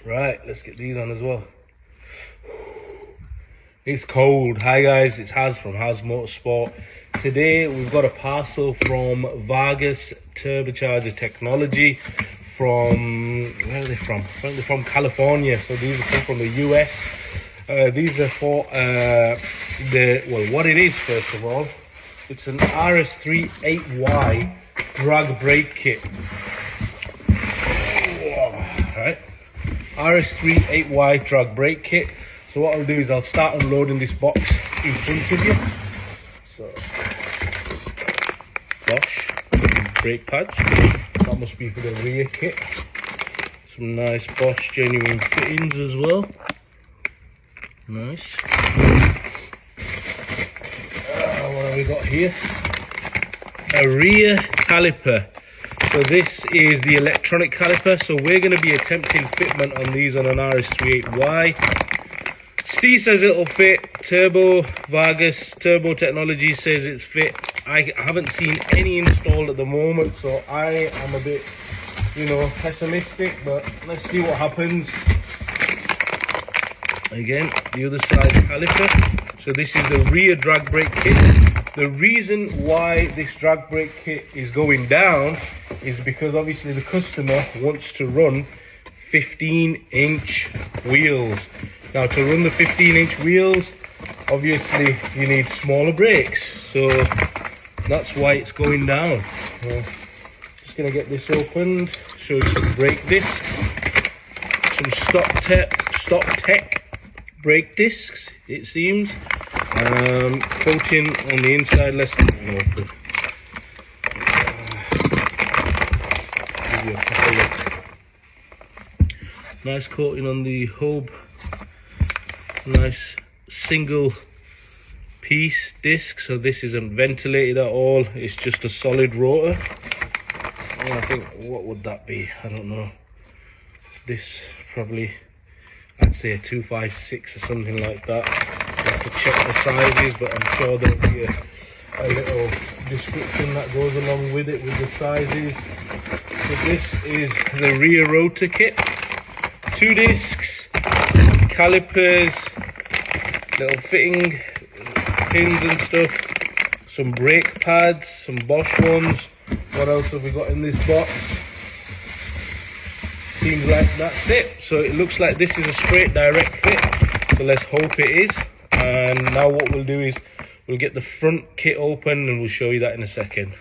Right, let's get these on as well. It's cold. Hi guys, it's Haz from HazMotorsport. Today we've got a parcel from Vargas Turbocharger Technology from, where are they from? They're from California, so these are from the US. These are for what it is, first of all, it's an RS3 8Y drag brake kit. Right, RS3 8Y drag brake kit. So what I'll do is I'll start unloading this box in front of you. So, Bosch brake pads. That must be for the rear kit. Some nice Bosch genuine fittings as well. Nice. What have we got here? A rear caliper. So this is the electronic caliper. So we're going to be attempting fitment on these on an RS3 8Y. Steve says it'll fit. VargasTurbo Technology says it's fit. I haven't seen any installed at the moment, so I am a bit, pessimistic, but let's see what happens. Again, the other side caliper. So this is the rear drag brake kit. The reason why this drag brake kit is going down is because obviously the customer wants to run 15-inch wheels. Now, to run the 15-inch wheels, obviously you need smaller brakes, so that's why it's going down. Just gonna get this opened, show you some brake discs, some stock tech brake discs, it seems. Coating on the inside. Let's get one open. Give you a proper look. Nice coating on the hub. Nice single piece disc, so this isn't ventilated at all, it's just a solid rotor. I think, what would that be? I don't know. This probably, I'd say a 256 or something like that. I have to check the sizes, but I'm sure there'll be a little description that goes along with it with the sizes. So this is the rear rotor kit. 2 discs, calipers, little fitting pins and stuff, some brake pads, some Bosch ones. What else have we got in this box? Seems like that's it. So it looks like this is a straight direct fit, so let's hope it is. And now what we'll do is we'll get the front kit open and we'll show you that in a second.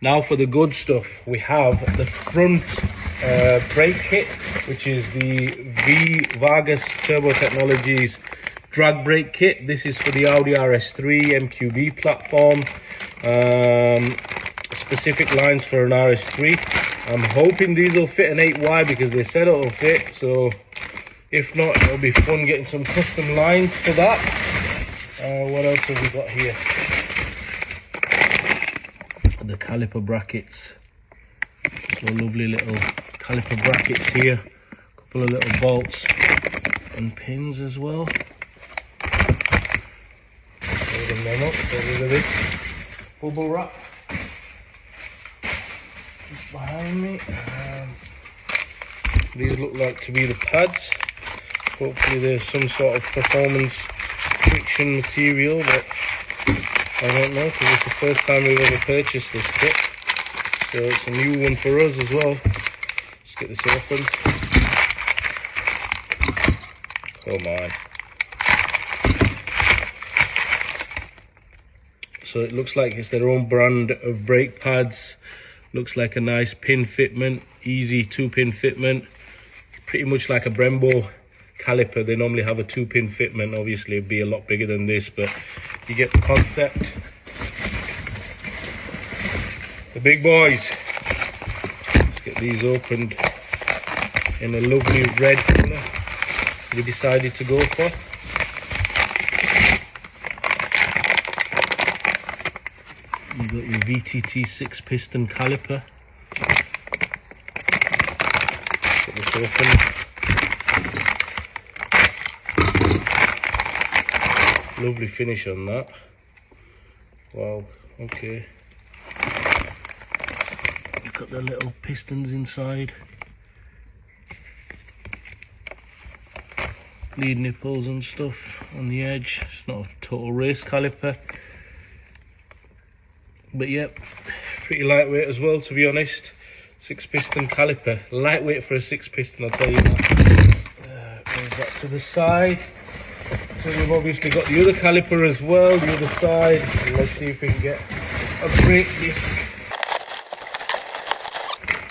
Now for the good stuff, we have the front brake kit, which is the VargasTurbo Technologies drag brake kit. This is for the Audi RS3 MQB platform. Specific lines for an RS3. I'm hoping these will fit an 8Y because they said it'll fit. So if not, it'll be fun getting some custom lines for that. What else have we got here? The caliper brackets. So lovely little caliper brackets here. A couple of little bolts and pins as well. Open them up, get rid of this bubble wrap just behind me. These look like to be the pads. Hopefully there's some sort of performance friction material, but I don't know because it's the first time we've ever purchased this kit. So it's a new one for us as well. Let's get this open. Come on. So it looks like it's their own brand of brake pads. Looks like a nice pin fitment, easy 2-pin fitment. Pretty much like a Brembo caliper. They normally have a 2-pin fitment. Obviously it'd be a lot bigger than this, but you get the concept. The big boys. Let's get these opened in a lovely red colour we decided to go for. You've got your VTT 6-Piston caliper. Get this open. Lovely finish on that. Wow, okay. Got the little pistons inside. lead nipples and stuff on the edge. It's not a total race caliper, but yep, pretty lightweight as well, to be honest. 6-piston caliper, lightweight for a 6-piston, I'll tell you that. Goes back to the side. So we've obviously got the other caliper as well, the other side. Let's see if we can get a brake disc.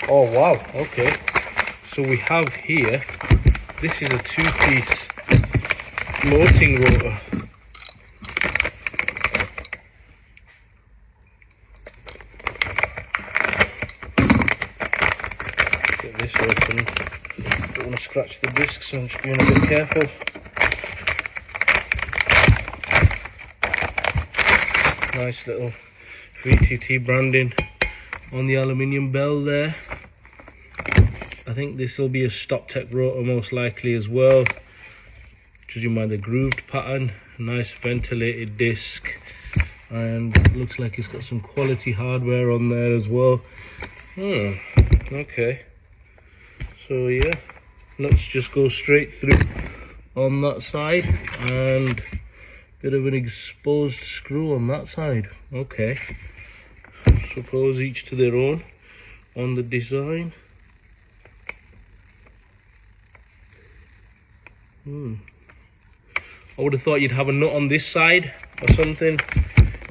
Oh wow, okay. So we have here, this is a 2-piece floating rotor. Get this open. Don't want to scratch the disc, so I'm just being a bit careful. Nice little VTT branding on the aluminium bell there. I think this will be a stop tech rotor most likely as well, judging by the grooved pattern. Nice ventilated disc, and looks like it's got some quality hardware on there as well. Okay, so yeah, let's just go straight through on that side, and bit of an exposed screw on that side. Okay, suppose each to their own on the design. I would have thought you'd have a nut on this side or something,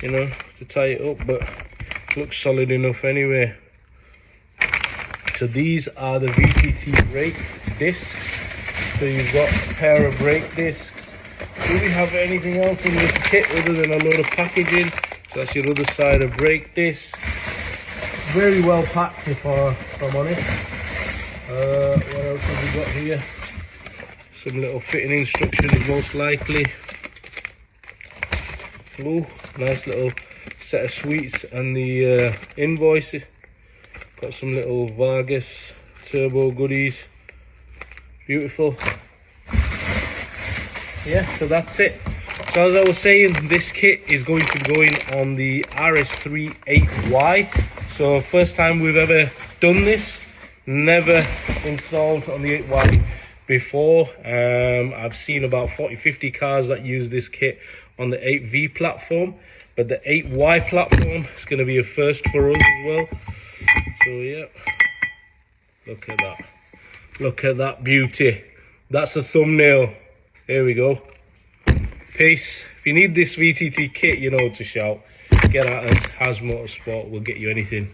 you know, to tie it up, but it looks solid enough anyway. So these are the VTT brake discs. So you've got a pair of brake discs. Do we have anything else in this kit other than a load of packaging? So that's your other side of brake discs. Very well packed, if I'm honest. What else have we got here? Some little fitting instructions most likely. Ooh, nice little set of sweets and the invoice. Got some little VargasTurbo goodies. Beautiful. Yeah, so that's it. So as I was saying, this kit is going to be going on the RS3 8Y. So first time we've ever done this. Never installed on the 8Y before. I've seen about 40-50 cars that use this kit on the 8V platform, but the 8Y platform is going to be a first for us as well. So yeah, look at that. Look at that beauty. That's the thumbnail. There we go. Peace. If you need this VTT kit, you know what to shout. Get at us, HazMotorsport, we'll get you anything.